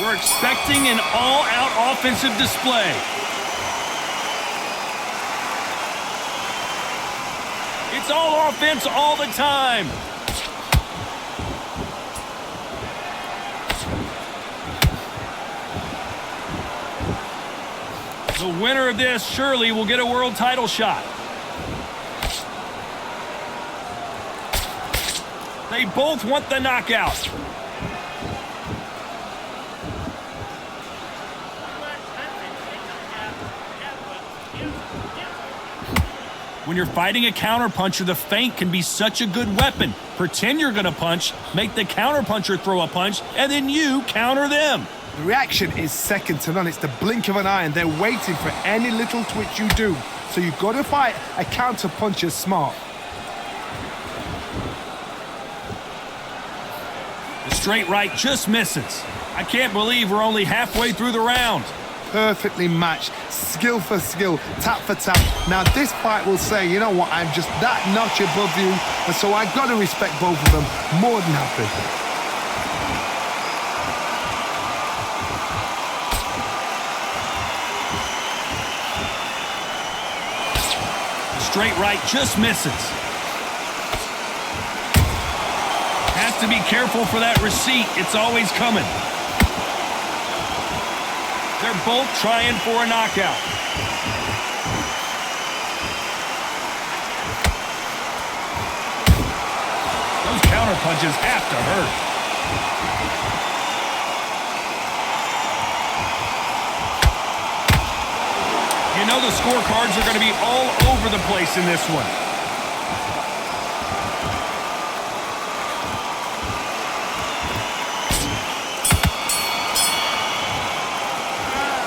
We're expecting an all-out offensive display. It's all offense all the time. The winner of this surely will get a world title shot. They both want the knockout. When you're fighting a counterpuncher, the feint can be such a good weapon. Pretend you're going to punch, make the counterpuncher throw a punch, and then you counter them. The reaction is second to none. It's the blink of an eye, and they're waiting for any little twitch you do. So you've got to fight a counterpuncher smart. The straight right just misses. I can't believe we're only halfway through the round. Perfectly matched, skill for skill, tap for tap. Now this fight will say, you know what, I'm just that notch above you, and so I've got to respect both of them. More than happy. Straight right just misses. Has to be careful for that receipt. It's always coming. They're both trying for a knockout. Those counter punches have to hurt. You know the scorecards are going to be all over the place in this one.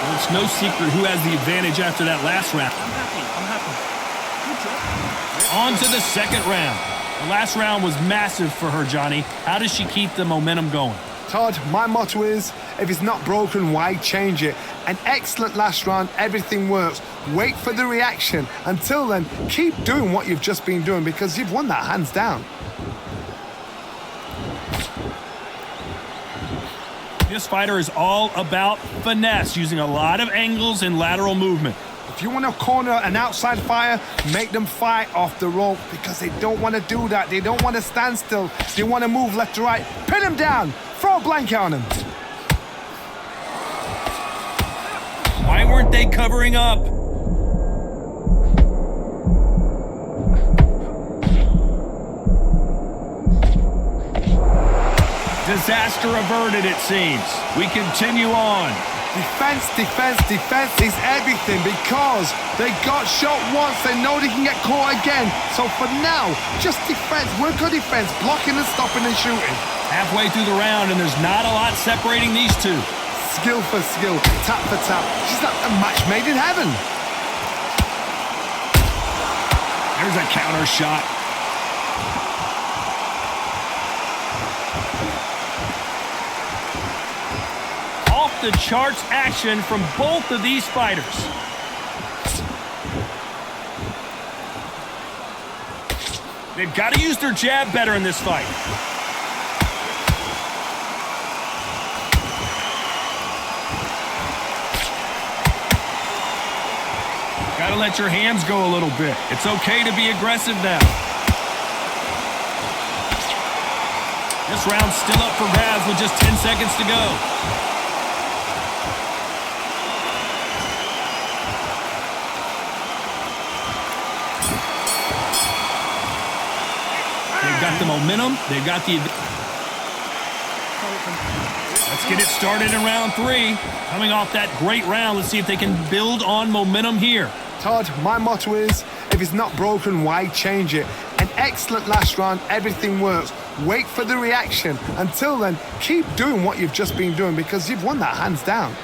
Well, it's no secret who has the advantage after that last round. I'm happy. On to the second round. The last round was massive for her, Johnny. How does she keep the momentum going? Todd, my motto is, if it's not broken, why change it? An excellent last round, everything works. Wait for the reaction. Until then, keep doing what you've just been doing because you've won that hands down. This fighter is all about finesse, using a lot of angles and lateral movement. If you want to corner an outside fighter, make them fight off the rope because they don't want to do that. They don't want to stand still. They want to move left to right. Pin them down. Throw a blanket on them. Why weren't they covering up? Disaster averted, it seems. We continue on. Defense, defense, defense is everything because they got shot once. They know they can get caught again. So for now, just defense. Work on defense, blocking and stopping and shooting. Halfway through the round, and there's not a lot separating these two. Skill for skill, tap for tap. She's like a match made in heaven. There's a counter shot. Off the charts action from both of these fighters. They've got to use their jab better in this fight. Gotta let your hands go a little bit. It's okay to be aggressive now. This round's still up for grabs with just 10 seconds to go. They've got the momentum. They've got the... Let's get it started in round 3. Coming off that great round, let's see if they can build on momentum here. Todd, my motto is, if it's not broken, why change it? An excellent last round, everything works. Wait for the reaction. Until then, keep doing what you've just been doing because you've won that hands down.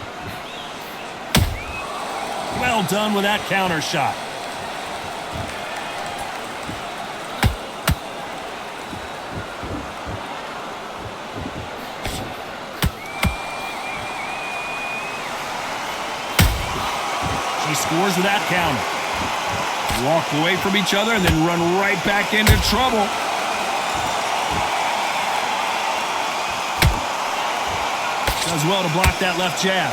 Well done with that counter shot. She scores with that counter. Walk away from each other and then run right back into trouble. Does well to block that left jab.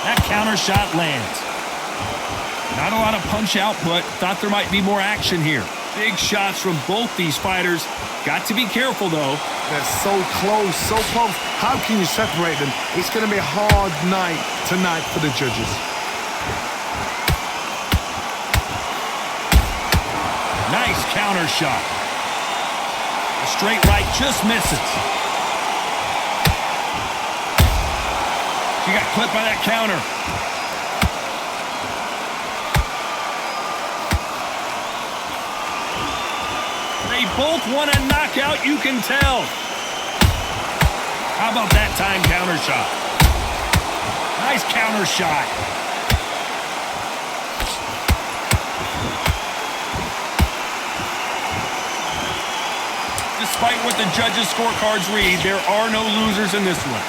That counter shot lands. Not a lot of punch output. Thought there might be more action here. Big shots from both these fighters. Got to be careful, though. They're so close, so close. How can you separate them? It's going to be a hard night tonight for the judges. Nice counter shot. A straight right just misses. She got clipped by that counter. They both want a knockout, you can tell. How about that time counter shot? Nice counter shot. Despite what the judges' scorecards read, there are no losers in this one.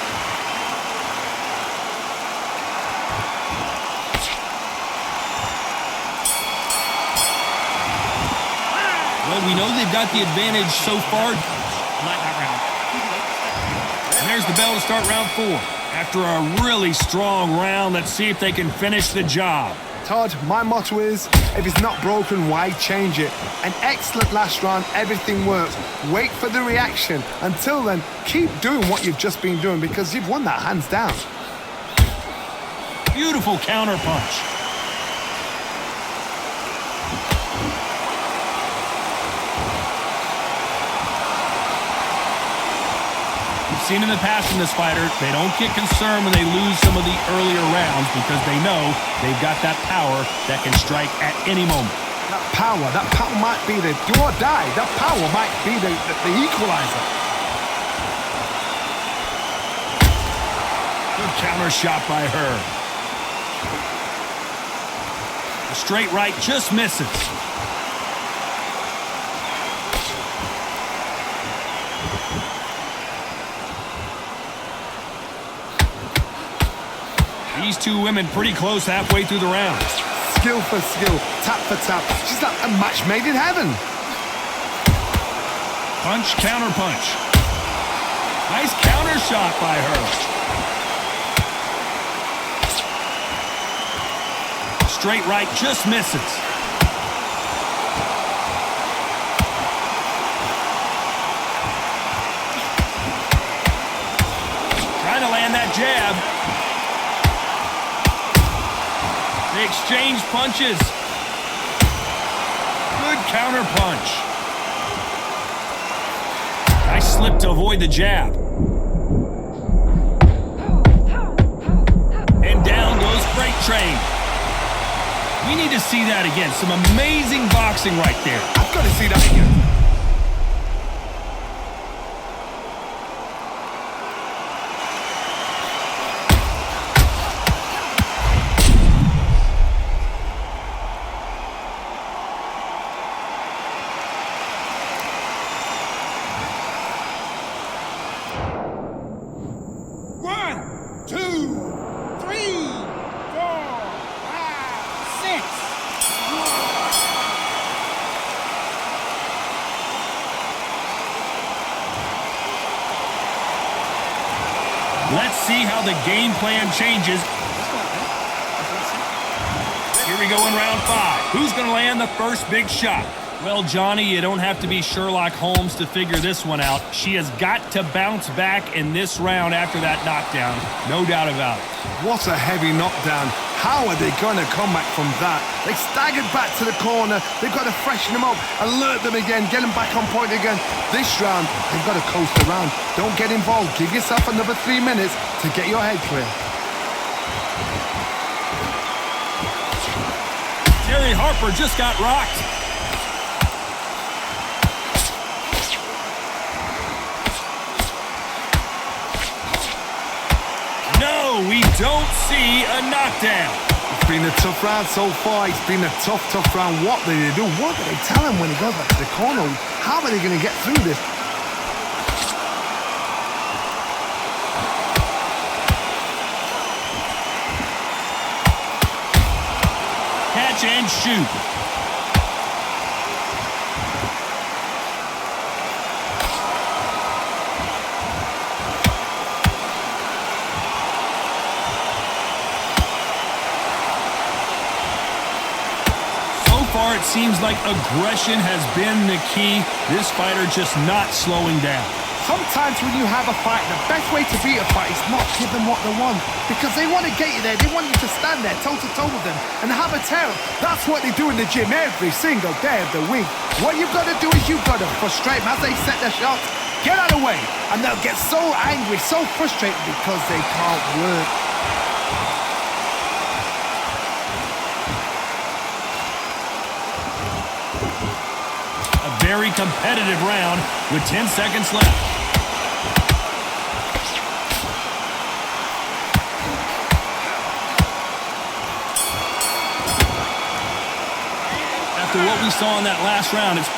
Well, we know they've got the advantage so far. And there's the bell to start round 4. After a really strong round, let's see if they can finish the job. Todd, my motto is, if it's not broken, why change it? An excellent last round, everything works. Wait for the reaction. Until then, keep doing what you've just been doing because you've won that hands down. Beautiful counter punch. Seen in the past from this fighter, they don't get concerned when they lose some of the earlier rounds because they know they've got that power that can strike at any moment. That power might be the do or die. That power might be the equalizer. Good counter shot by her. A straight right just misses. These two women pretty close halfway through the round. Skill for skill, tap for tap. She's like a match made in heaven. Punch, counter punch. Nice counter shot by her. Straight right just misses. Trying to land that jab. They exchange punches. Good counter punch. Nice slip to avoid the jab. And down goes Freight Train. We need to see that again. Some amazing boxing right there. I've got to see that again. Let's see how the game plan changes. Here we go in round 5. Who's going to land the first big shot? Well, Johnny, you don't have to be Sherlock Holmes to figure this one out. She has got to bounce back in this round after that knockdown. No doubt about it. What a heavy knockdown. How are they going to come back from that? They staggered back to the corner. They've got to freshen them up, alert them again, get them back on point again. This round, they've got to coast around. Don't get involved. Give yourself another 3 minutes to get your head clear. Terri Harper just got rocked. No, we don't see a knockdown. It's been a tough round so far. It's been a tough round. What do they do? What do they tell him when he goes back to the corner? How are they going to get through this? Catch and shoot. seems like aggression has been the key. This fighter just not slowing down. Sometimes when you have a fight, the best way to beat a fight is not give them what they want. Because they want to get you there. They want you to stand there toe-to-toe with them and have a tear. That's what they do in the gym every single day of the week. What you've got to do is you've got to frustrate them as they set their shots. Get out of the way. And they'll get so angry, so frustrated because they can't work. A very competitive round with 10 seconds left. After what we saw in that last round, it's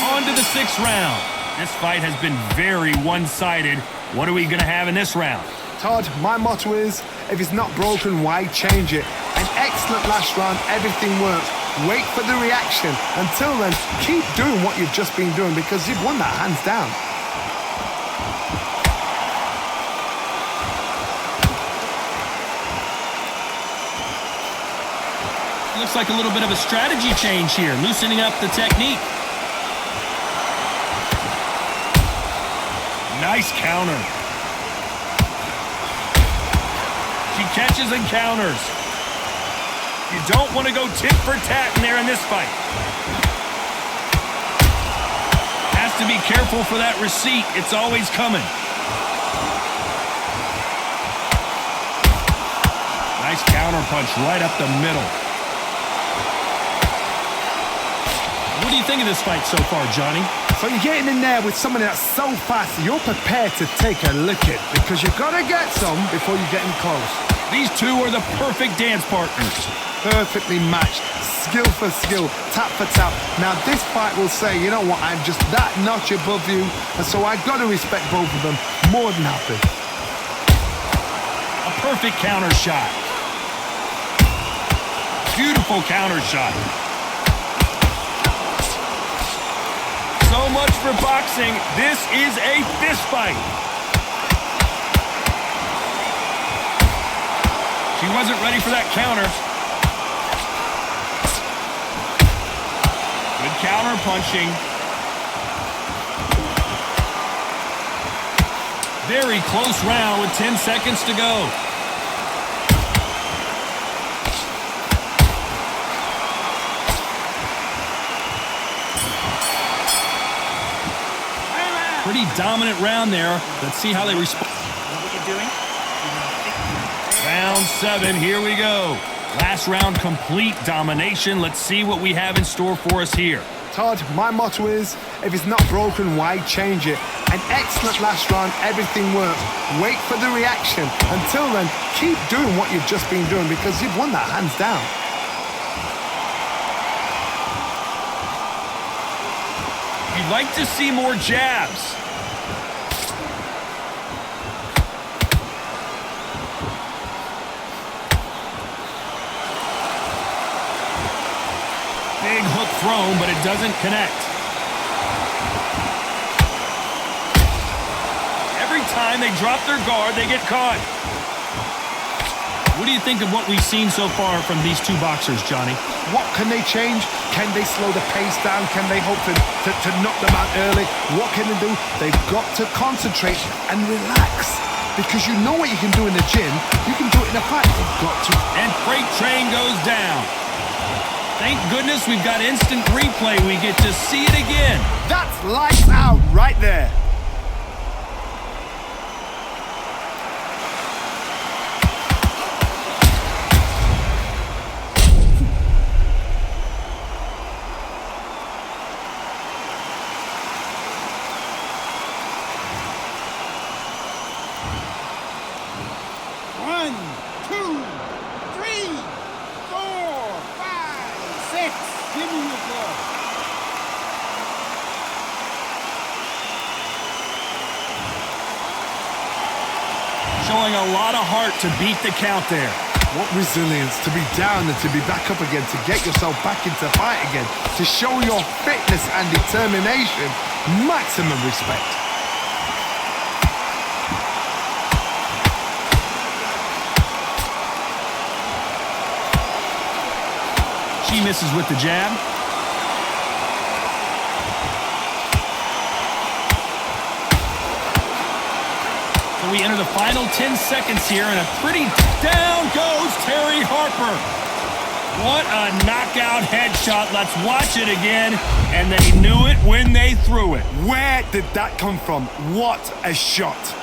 on to the 6th round. This fight has been very one-sided. What are we going to have in this round? Todd, my motto is, if it's not broken, why change it? An excellent last round, everything works. Wait for the reaction. Until then, keep doing what you've just been doing because you've won that hands down. Looks like a little bit of a strategy change here, loosening up the technique. Nice counter. She catches and counters. You don't want to go tit for tat in there in this fight. Has to be careful for that receipt. It's always coming. Nice counter punch right up the middle. What do you think of this fight so far, Johnny? So you're getting in there with someone that's so fast, you're prepared to take a licking because you've got to get some before you get in close. These two are the perfect dance partners. Perfectly matched, skill for skill, tap for tap. Now this fight will say, you know what, I'm just that notch above you, and so I've got to respect both of them more than happy. A perfect counter shot. Beautiful counter shot. So much for boxing. This is a fist fight. She wasn't ready for that counter. Good counter punching. Very close round with 10 seconds to go. Pretty dominant round there. Let's see how they respond. What you're doing? Round 7, here we go. Last round, complete domination. Let's see what we have in store for us here. Todd, my motto is, if it's not broken, why change it? An excellent last round, everything works. Wait for the reaction. Until then, keep doing what you've just been doing because you've won that hands down. You'd like to see more jabs. Big hook thrown, but it doesn't connect. Every time they drop their guard, they get caught. What do you think of what we've seen so far from these two boxers, Johnny? What can they change? Can they slow the pace down? Can they hope to knock them out early? What can they do? They've got to concentrate and relax. Because you know what you can do in the gym, you can do it in a fight. They've got to. And freight train goes down. Thank goodness we've got instant replay. We get to see it again. That's lights out right there. Showing a lot of heart to beat the count there. What resilience to be down and to be back up again, to get yourself back into fight again, to show your fitness and determination. Maximum respect. She misses with the jab. So we enter the final 10 seconds here, and a pretty down goes Terri Harper. What a knockout headshot. Let's watch it again. And they knew it when they threw it. Where did that come from? What a shot.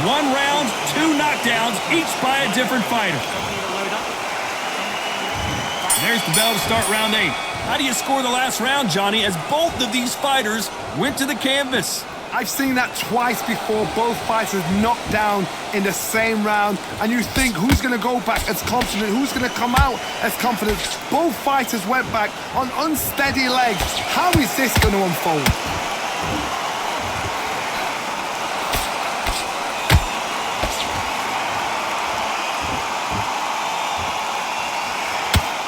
One round, 2 knockdowns, each by a different fighter. There's the bell to start round 8. How do you score the last round, Johnny, as both of these fighters went to the canvas? I've seen that twice before, both fighters knocked down in the same round, and you think who's going to go back as confident, who's going to come out as confident. Both fighters went back on unsteady legs. How is this going to unfold?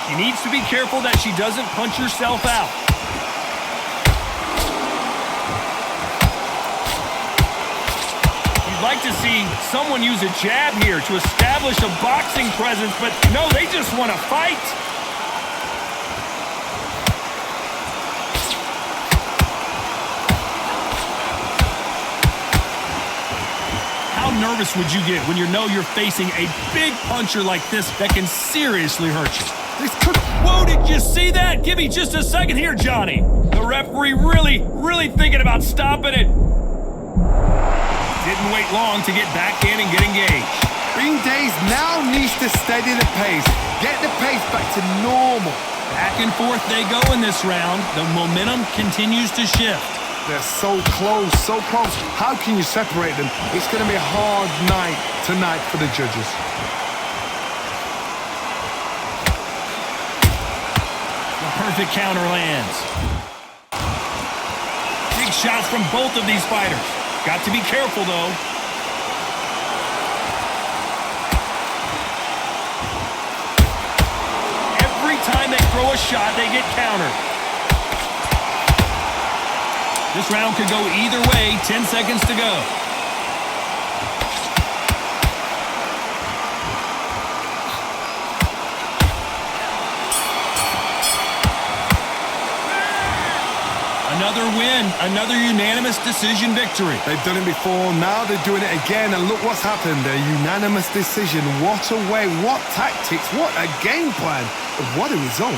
She needs to be careful that she doesn't punch herself out. You'd like to see someone use a jab here to establish a boxing presence, but no, they just want to fight. How nervous would you get when you know you're facing a big puncher like this that can seriously hurt you? Whoa, did you see that? Give me just a second here, Johnny. The referee really thinking about stopping it. Didn't wait long to get back in and get engaged. Green Days now needs to steady the pace. Get the pace back to normal. Back and forth they go in this round. The momentum continues to shift. They're so close, so close. How can you separate them? It's going to be a hard night tonight for the judges. Perfect counter lands. Big shots from both of these fighters. Got to be careful, though. Every time they throw a shot, they get countered. This round could go either way. 10 seconds to go. Another win, another unanimous decision victory. They've done it before, now they're doing it again, and look what's happened. A unanimous decision. What a way, what tactics, what a game plan, what a result.